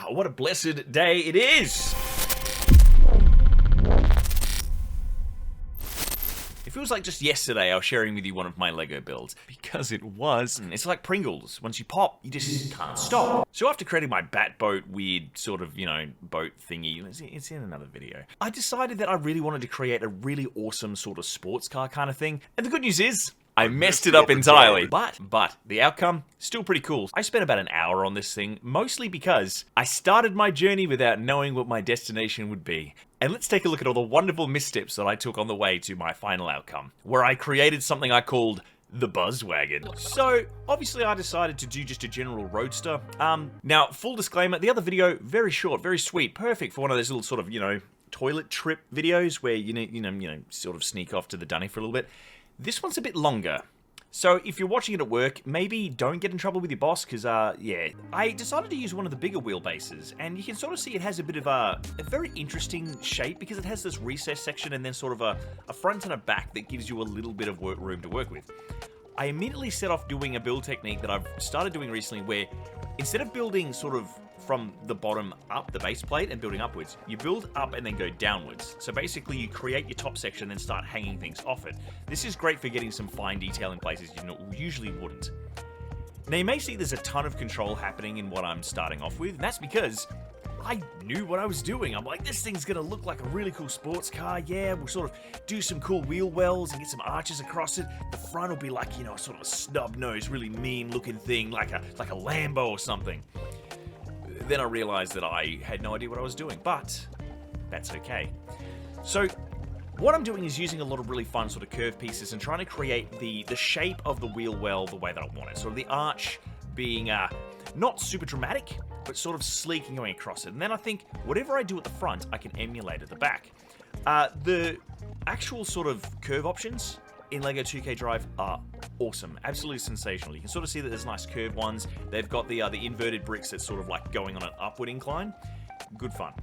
what a blessed day it is! It feels like just yesterday I was sharing with you one of my Lego builds, because it was. It's like Pringles. Once you pop, you just can't stop. So after creating my bat boat weird sort of, boat thingy, it's in another video, I decided that I really wanted to create a really awesome sort of sports car kind of thing. And the good news is, I messed it up entirely. But the outcome, still pretty cool. I spent about an hour on this thing, mostly because I started my journey without knowing what my destination would be. And let's take a look at all the wonderful missteps that I took on the way to my final outcome, where I created something I called the Buzzwagon. So, obviously I decided to do just a general roadster. Now, full disclaimer, the other video, very short, very sweet, perfect for one of those little sort of, toilet trip videos where you sort of sneak off to the dunny for a little bit. This one's a bit longer. So if you're watching it at work, maybe don't get in trouble with your boss, because, I decided to use one of the bigger wheelbases, and you can sort of see it has a bit of a very interesting shape, because it has this recess section and then sort of a front and a back that gives you a little bit of room to work with. I immediately set off doing a build technique that I've started doing recently, where instead of building sort of from the bottom up, the base plate, and building upwards, you build up and then go downwards. So basically you create your top section and then start hanging things off it. This is great for getting some fine detail in places you usually wouldn't. Now you may see there's a ton of control happening in what I'm starting off with, and that's because I knew what I was doing. I'm like, this thing's gonna look like a really cool sports car. Yeah, we'll sort of do some cool wheel wells and get some arches across it. The front will be like, sort of a snub nose, really mean looking thing, like a Lambo or something. Then I realized that I had no idea what I was doing, but that's okay. So what I'm doing is using a lot of really fun sort of curved pieces and trying to create the shape of the wheel well the way that I want it. So the arch being not super dramatic, but sort of sleek and going across it. And then I think whatever I do at the front, I can emulate at the back. The actual sort of curve options in LEGO 2K Drive are awesome, absolutely sensational. You can sort of see that there's nice curved ones. They've got the inverted bricks that's sort of like going on an upward incline. Good fun.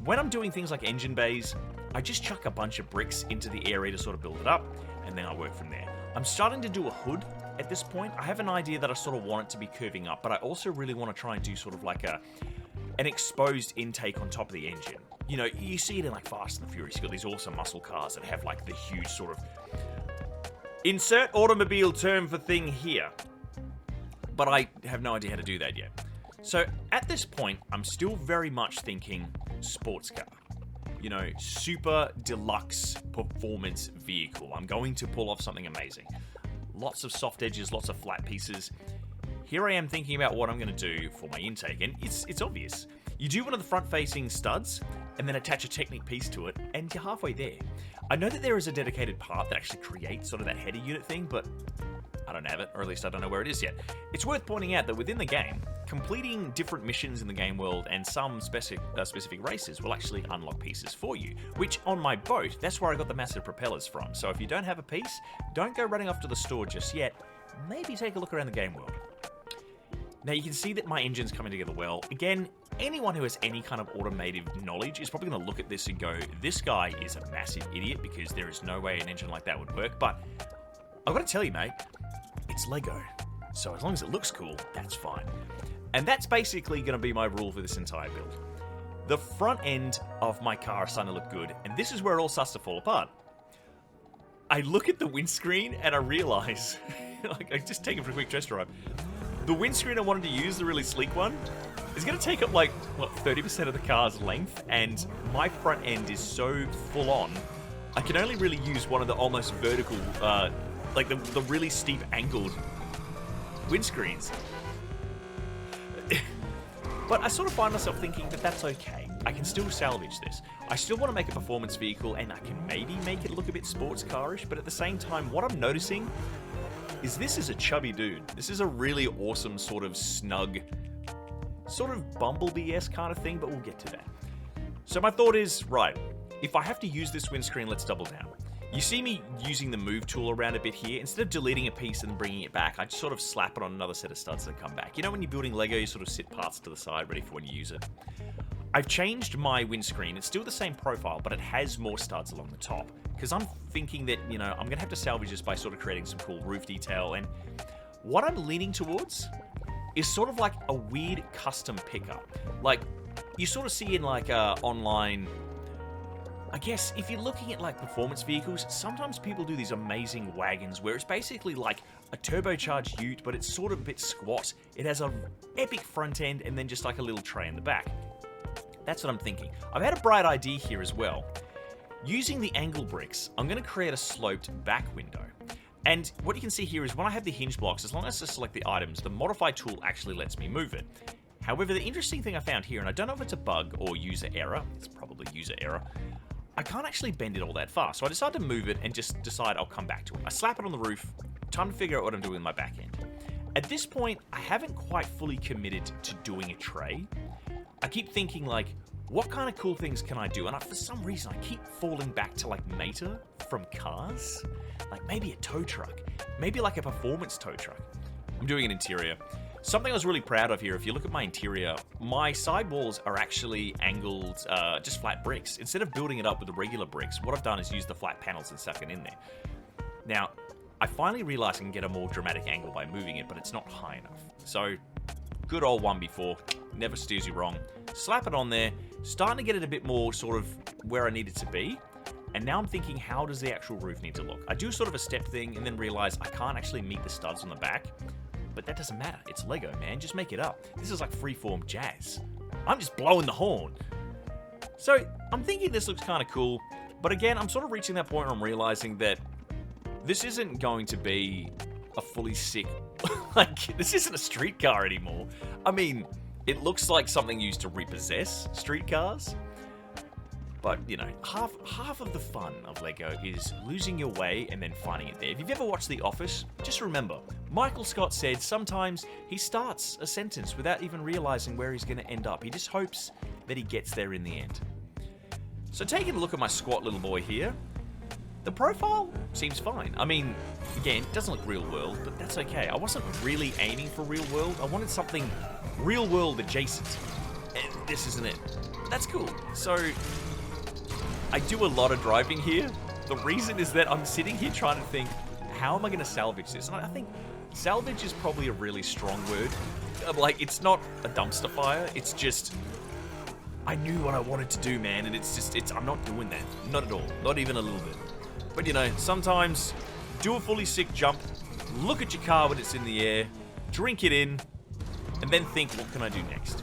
When I'm doing things like engine bays, I just chuck a bunch of bricks into the area to sort of build it up, and then I work from there. I'm starting to do a hood at this point. I have an idea that I sort of want it to be curving up, but I also really want to try and do sort of like an exposed intake on top of the engine. You see it in like Fast and the Furious. You've got these awesome muscle cars that have like the huge sort of insert automobile term for thing here. But I have no idea how to do that yet. So at this point, I'm still very much thinking sports car. Super deluxe performance vehicle. I'm going to pull off something amazing. Lots of soft edges, lots of flat pieces. Here I am thinking about what I'm going to do for my intake, and it's obvious. You do one of the front-facing studs, and then attach a Technic piece to it, and you're halfway there. I know that there is a dedicated part that actually creates sort of that header unit thing, but I don't have it, or at least I don't know where it is yet. It's worth pointing out that within the game, completing different missions in the game world and some specific races will actually unlock pieces for you, which on my boat, that's where I got the massive propellers from. So if you don't have a piece, don't go running off to the store just yet. Maybe take a look around the game world. Now you can see that my engine's coming together well. Again, anyone who has any kind of automotive knowledge is probably going to look at this and go, this guy is a massive idiot, because there is no way an engine like that would work. But I've got to tell you, mate, it's Lego. So as long as it looks cool, that's fine. And that's basically going to be my rule for this entire build. The front end of my car is starting to look good, and this is where it all starts to fall apart. I look at the windscreen and I realize, I just take it for a quick test drive. The windscreen I wanted to use, the really sleek one, is going to take up 30% of the car's length, and my front end is so full on, I can only really use one of the almost vertical, the really steep angled windscreens. But I sort of find myself thinking that that's okay. I can still salvage this. I still want to make a performance vehicle, and I can maybe make it look a bit sports car-ish, but at the same time, what I'm noticing is this is a chubby dude. This is a really awesome sort of snug, sort of Bumblebee-esque kind of thing, but we'll get to that. So my thought is, right, if I have to use this windscreen, let's double down. You see me using the move tool around a bit here. Instead of deleting a piece and bringing it back, I just sort of slap it on another set of studs and come back. When you're building Lego, you sort of sit parts to the side ready for when you use it. I've changed my windscreen. It's still the same profile, but it has more studs along the top. Because I'm thinking that, I'm going to have to salvage this by sort of creating some cool roof detail. And what I'm leaning towards is sort of like a weird custom pickup. Like, you sort of see in like online, I guess if you're looking at like performance vehicles, sometimes people do these amazing wagons where it's basically like a turbocharged ute, but it's sort of a bit squat. It has an epic front end and then just like a little tray in the back. That's what I'm thinking. I've had a bright idea here as well. Using the angle bricks, I'm going to create a sloped back window. And what you can see here is when I have the hinge blocks, as long as I select the items, the modify tool actually lets me move it. However, the interesting thing I found here, and I don't know if it's a bug or user error, it's probably user error, I can't actually bend it all that far. So I decided to move it and just decide I'll come back to it. I slap it on the roof, time to figure out what I'm doing with my back end. At this point, I haven't quite fully committed to doing a tray. I keep thinking like, what kind of cool things can I do? And for some reason, I keep falling back to like Mater from Cars. Like maybe a tow truck. Maybe like a performance tow truck. I'm doing an interior. Something I was really proud of here, if you look at my interior, my sidewalls are actually angled, just flat bricks. Instead of building it up with the regular bricks, what I've done is use the flat panels and stuck it in there. Now, I finally realized I can get a more dramatic angle by moving it, but it's not high enough. So, good old 1before, never steers you wrong. Slap it on there, starting to get it a bit more sort of where I need it to be. And now I'm thinking, how does the actual roof need to look? I do sort of a step thing and then realize I can't actually meet the studs on the back. But that doesn't matter. It's Lego, man. Just make it up. This is like freeform jazz. I'm just blowing the horn. So I'm thinking this looks kind of cool. But again, I'm sort of reaching that point where I'm realizing that this isn't going to be a fully sick... like, this isn't a street car anymore. I mean, it looks like something used to repossess street cars. But, you know, half of the fun of Lego is losing your way and then finding it there. If you've ever watched The Office, just remember, Michael Scott said sometimes he starts a sentence without even realizing where he's going to end up. He just hopes that he gets there in the end. So taking a look at my squat little boy here, the profile seems fine. I mean, again, it doesn't look real world, but that's okay. I wasn't really aiming for real world. I wanted something real world adjacent. And this isn't it. That's cool. So... I do a lot of driving here. The reason is that I'm sitting here trying to think, how am I going to salvage this? And I think salvage is probably a really strong word. Like, it's not a dumpster fire. It's just, I knew what I wanted to do, man. And it's just, I'm not doing that. Not at all. Not even a little bit. But, you know, sometimes do a fully sick jump, look at your car when it's in the air, drink it in, and then think, what can I do next?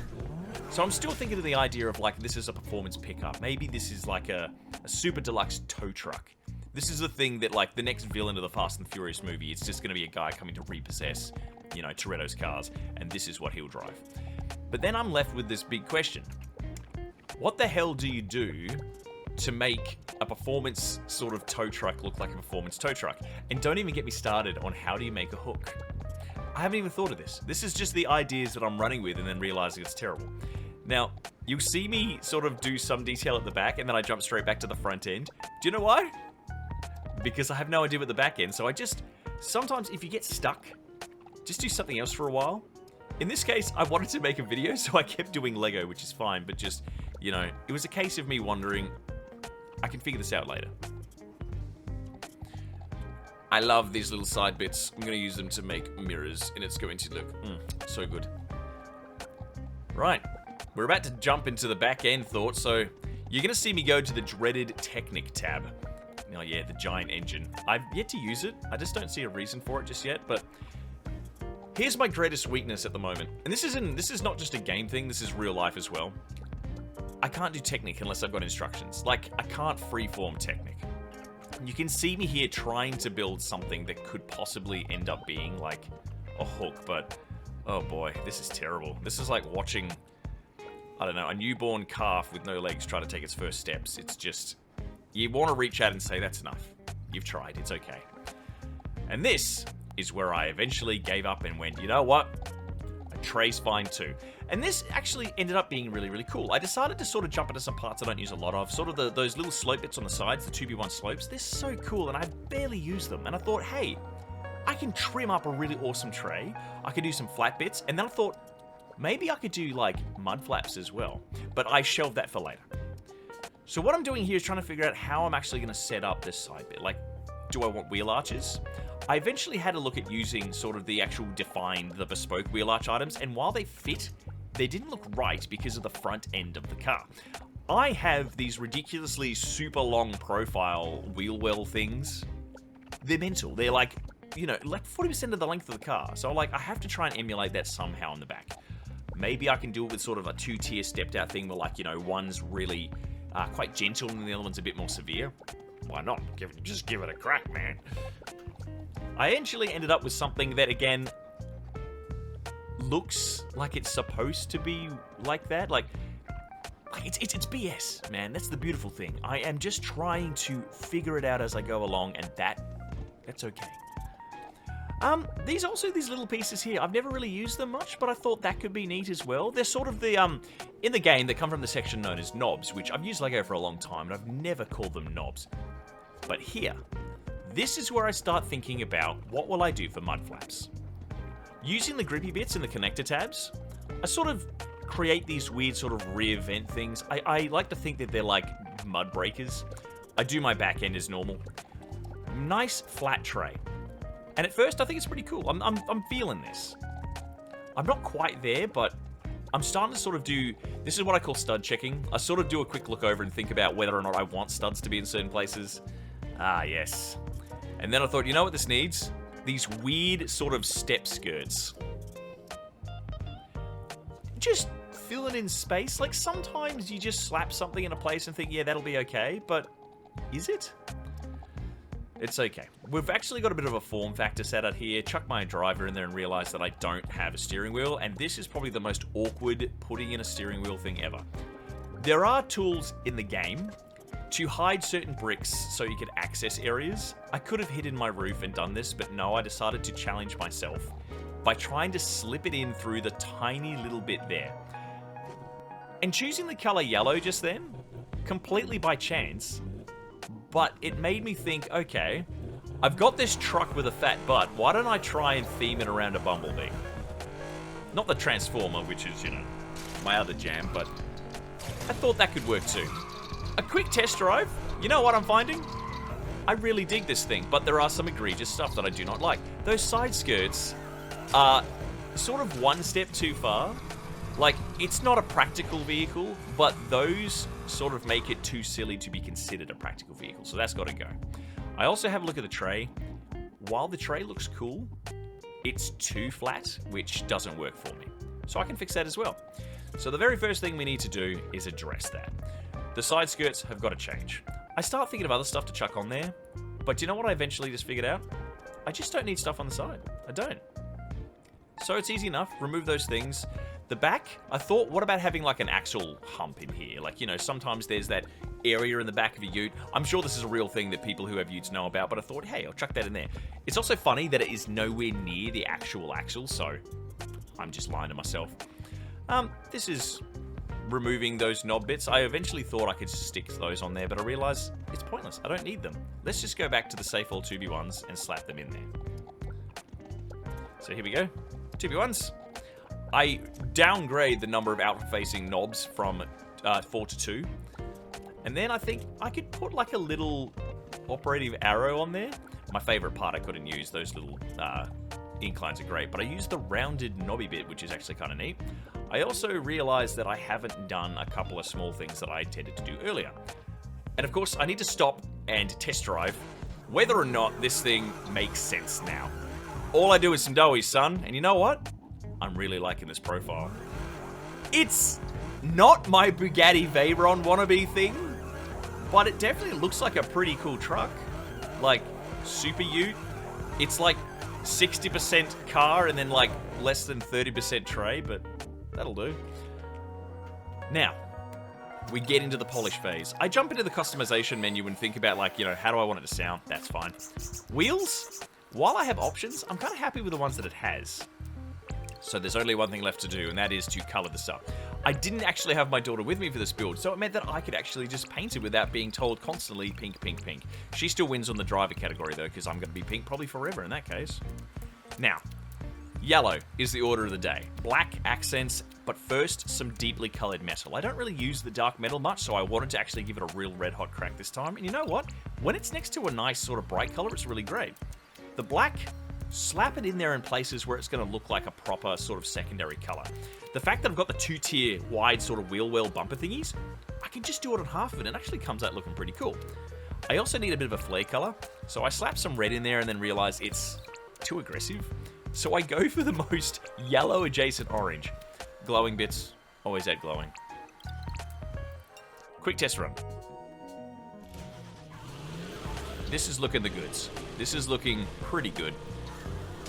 So I'm still thinking of the idea of like, this is a performance pickup. Maybe this is like a super deluxe tow truck. This is the thing that like the next villain of the Fast and Furious movie, it's just going to be a guy coming to repossess, you know, Toretto's cars, and this is what he'll drive. But then I'm left with this big question. What the hell do you do to make a performance sort of tow truck look like a performance tow truck? And don't even get me started on how do you make a hook. I haven't even thought of this. This is just the ideas that I'm running with and then realizing it's terrible. Now, you'll see me sort of do some detail at the back and then I jump straight back to the front end. Do you know why? Because I have no idea what the back end. So I just, sometimes if you get stuck, just do something else for a while. In this case, I wanted to make a video, so I kept doing Lego, which is fine. But just, you know, it was a case of me wondering, I can figure this out later. I love these little side bits. I'm going to use them to make mirrors, and it's going to look so good. Right. We're about to jump into the back end thoughts, so you're going to see me go to the dreaded Technic tab. Oh yeah, the giant engine. I've yet to use it. I just don't see a reason for it just yet, but here's my greatest weakness at the moment. And this is not just a game thing, this is real life as well. I can't do Technic unless I've got instructions. Like, I can't freeform Technic. You can see me here trying to build something that could possibly end up being like a hook, but oh boy, this is terrible. This is like watching, I don't know, a newborn calf with no legs try to take its first steps. It's just, you want to reach out and say, that's enough. You've tried, it's okay. And this is where I eventually gave up and went, you know what? A tray's fine too. And this actually ended up being really, really cool. I decided to sort of jump into some parts I don't use a lot of. Sort of those little slope bits on the sides, the 2v1 slopes. They're so cool and I barely use them. And I thought, hey, I can trim up a really awesome tray. I could do some flat bits. And then I thought, maybe I could do like mud flaps as well. But I shelved that for later. So what I'm doing here is trying to figure out how I'm actually going to set up this side bit. Like, do I want wheel arches? I eventually had a look at using sort of the actual the bespoke wheel arch items, and while they fit, they didn't look right because of the front end of the car. I have these ridiculously super long profile wheel well things. They're mental. They're like, you know, like 40% of the length of the car. So like, I have to try and emulate that somehow in the back. Maybe I can do it with sort of a 2-tier stepped out thing where, like, you know, one's really quite gentle and the other one's a bit more severe. Why not? Just give it a crack, man. I eventually ended up with something that, again, looks like it's supposed to be like that. Like it's BS, man. That's the beautiful thing. I am just trying to figure it out as I go along, and that's okay. These little pieces here, I've never really used them much, but I thought that could be neat as well. They're sort of the, in the game, they come from the section known as knobs, which I've used Lego for a long time, and I've never called them knobs. But here, this is where I start thinking about what will I do for mud flaps. Using the grippy bits and the connector tabs, I sort of create these weird sort of rear vent things. I like to think that they're like mud breakers. I do my back end as normal. Nice flat tray. And at first, I think it's pretty cool. I'm feeling this. I'm not quite there, but I'm starting to sort of do... This is what I call stud checking. I sort of do a quick look over and think about whether or not I want studs to be in certain places. Ah, yes. And then I thought, you know what this needs? These weird sort of step skirts. Just fill it in space. Like, sometimes you just slap something in a place and think, yeah, that'll be okay. But is it? It's okay. We've actually got a bit of a form factor set out here. Chuck my driver in there and realize that I don't have a steering wheel, and this is probably the most awkward putting in a steering wheel thing ever. There are tools in the game to hide certain bricks so you could access areas. I could have hidden my roof and done this, but no, I decided to challenge myself by trying to slip it in through the tiny little bit there. And choosing the color yellow just then, completely by chance, but it made me think, okay, I've got this truck with a fat butt, why don't I try and theme it around a Bumblebee? Not the Transformer, which is, you know, my other jam, but I thought that could work too. A quick test drive, you know what I'm finding? I really dig this thing, but there are some egregious stuff that I do not like. Those side skirts are sort of one step too far. Like, it's not a practical vehicle, but those sort of make it too silly to be considered a practical vehicle, so that's got to go. I also have a look at the tray. While the tray looks cool, it's too flat, which doesn't work for me. So I can fix that as well. So the very first thing we need to do is address that. The side skirts have got to change. I start thinking of other stuff to chuck on there, but do you know what I eventually just figured out? I just don't need stuff on the side. I don't. So it's easy enough. Remove those things. The back, I thought, what about having like an axle hump in here? Like, you know, sometimes there's that area in the back of a ute. I'm sure this is a real thing that people who have utes know about, but I thought, hey, I'll chuck that in there. It's also funny that it is nowhere near the actual axle, so I'm just lying to myself. This is removing those knob bits. I eventually thought I could stick those on there, but I realized it's pointless. I don't need them. Let's just go back to the safe old 2B1s and slap them in there. So here we go. 2B1s. I downgrade the number of outward-facing knobs from 4 to 2. And then I think I could put like a little operative arrow on there. My favorite part I couldn't use. Those little inclines are great. But I used the rounded knobby bit, which is actually kind of neat. I also realized that I haven't done a couple of small things that I intended to do earlier. And of course, I need to stop and test drive whether or not this thing makes sense now. All I do is some doughies, son. And you know what? I'm really liking this profile. It's not my Bugatti Veyron wannabe thing, but it definitely looks like a pretty cool truck. Like, super ute. It's like 60% car and then like less than 30% tray, but that'll do. Now, we get into the polish phase. I jump into the customization menu and think about, like, you know, how do I want it to sound? That's fine. Wheels, while I have options, I'm kind of happy with the ones that it has. So there's only one thing left to do, and that is to color this up. I didn't actually have my daughter with me for this build, so it meant that I could actually just paint it without being told constantly pink, pink, pink. She still wins on the driver category, though, because I'm going to be pink probably forever in that case. Now, yellow is the order of the day. Black accents, But first, some deeply colored metal. I don't really use the dark metal much, so I wanted to actually give it a real red hot crack this time. And you know what? When it's next to a nice sort of bright color, it's really great. The black, slap it in there in places where it's going to look like a proper sort of secondary color. The fact that I've got the 2-tier wide sort of wheel well bumper thingies, I can just do it on half of it and it actually comes out looking pretty cool. I also need a bit of a flare color, so I slap some red in there and then realize it's too aggressive. So I go for the most yellow adjacent orange. Glowing bits, always add glowing. Quick test run. This is looking the goods. This is looking pretty good.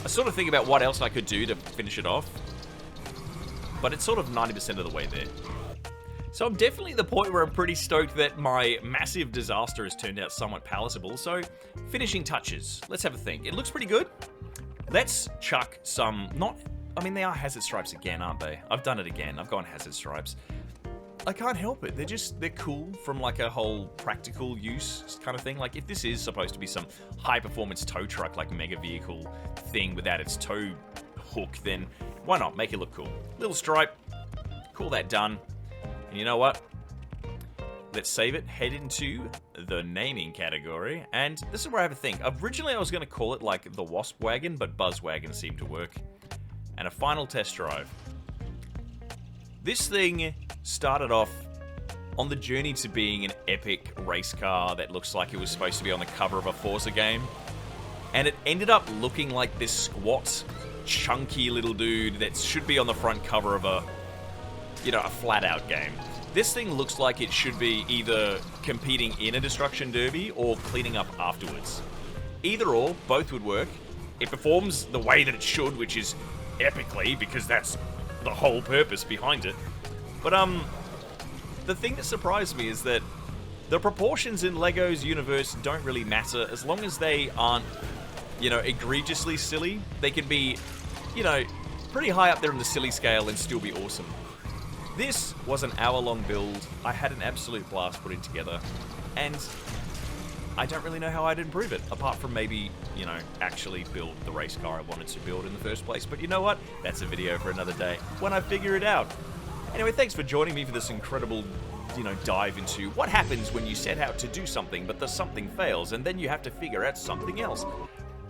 I sort of think about what else I could do to finish it off, but it's sort of 90% of the way there. So I'm definitely at the point where I'm pretty stoked that my massive disaster has turned out somewhat palatable. So, finishing touches. Let's have a think. It looks pretty good. Let's chuck some, they are hazard stripes again, aren't they? I've done it again. I've gone hazard stripes. I can't help it. They're cool from like a whole practical use kind of thing. Like if this is supposed to be some high performance tow truck, like mega vehicle thing without its tow hook, then why not make it look cool? Little stripe, call that done. And you know what? Let's save it, head into the naming category, and this is where I have a think. Originally I was going to call it like the Wasp Wagon, but Buzz Wagon seemed to work. And a final test drive. This thing started off on the journey to being an epic race car that looks like it was supposed to be on the cover of a Forza game. And it ended up looking like this squat, chunky little dude that should be on the front cover of a flat-out game. This thing looks like it should be either competing in a destruction derby or cleaning up afterwards. Either or, both would work. It performs the way that it should, which is epically, because that's the whole purpose behind it. But the thing that surprised me is that the proportions in LEGO's universe don't really matter as long as they aren't, egregiously silly. They can be, pretty high up there in the silly scale and still be awesome. This was an hour-long build. I had an absolute blast putting together, and I don't really know how I'd improve it, apart from maybe, actually build the race car I wanted to build in the first place. But you know what? That's a video for another day, when I figure it out. Anyway, thanks for joining me for this incredible, dive into what happens when you set out to do something, but the something fails, and then you have to figure out something else.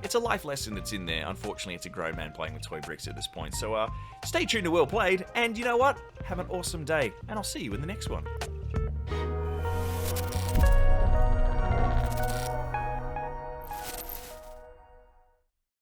It's a life lesson that's in there. Unfortunately, it's a grown man playing with toy bricks at this point. So stay tuned to Well Played, and you know what? Have an awesome day, and I'll see you in the next one.